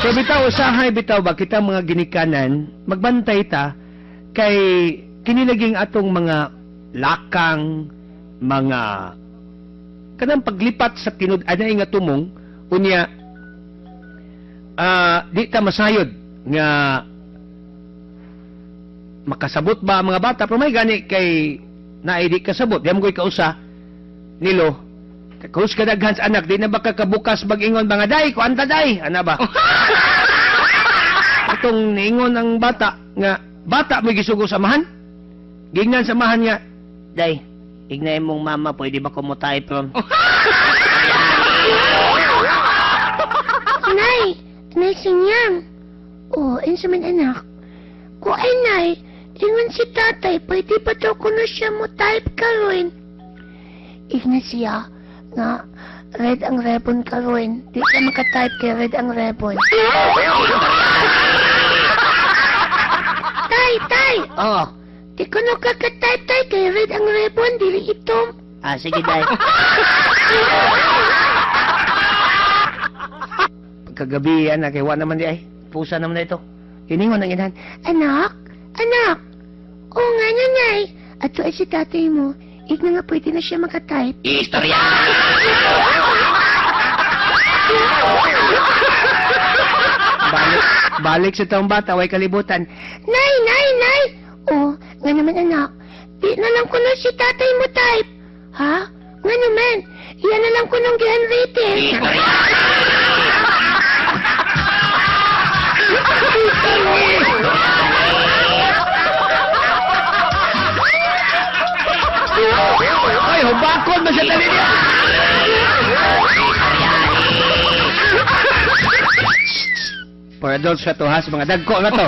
So bitaw usahay bitaw ba kita mga ginikanan magbantay ta kay kinilaging atong mga lakang mga kanang paglipat sa tinud-anay nga tumong unya di ta masayod nga makasabot ba ang mga bata pero may gani kay naidi kasabot di mo koy kausa nilo kaus kadaghan sa anak di na ba kakabukas bag-ingon mga day kuanta day ana ba atong niingon ang bata nga bata may gisugo samahan gingnan samahan nga day ignay mong mama pwede ba kumutay from Nay, nay sinyang. Oh, insaman anak. Ko ay nay, ingon si tatay, pwede pa daw ko na siya mo type karoin. Igna siya nga red ang rebon karoin. Di ka makatype kay red ang rebon. Tay! oh Di ko no kakatype tay kay red ang rebon, dili itom. sige day kagabi anak kay wa naman di ay pusa naman na ito iningon ang inahan Anak! Oo nga nanay. At ay si tatay mo, igna nga pwede na siya makatype. istorya balik sa taong bata way kalibutan Nay! Oh, nga naman anak, di na lang ko na si tatay mo type. Ha? Nga naman, iyan na lang ko nung handwritten. ay hubakon na siya tali niya for adults na to ha sa mga dagko na to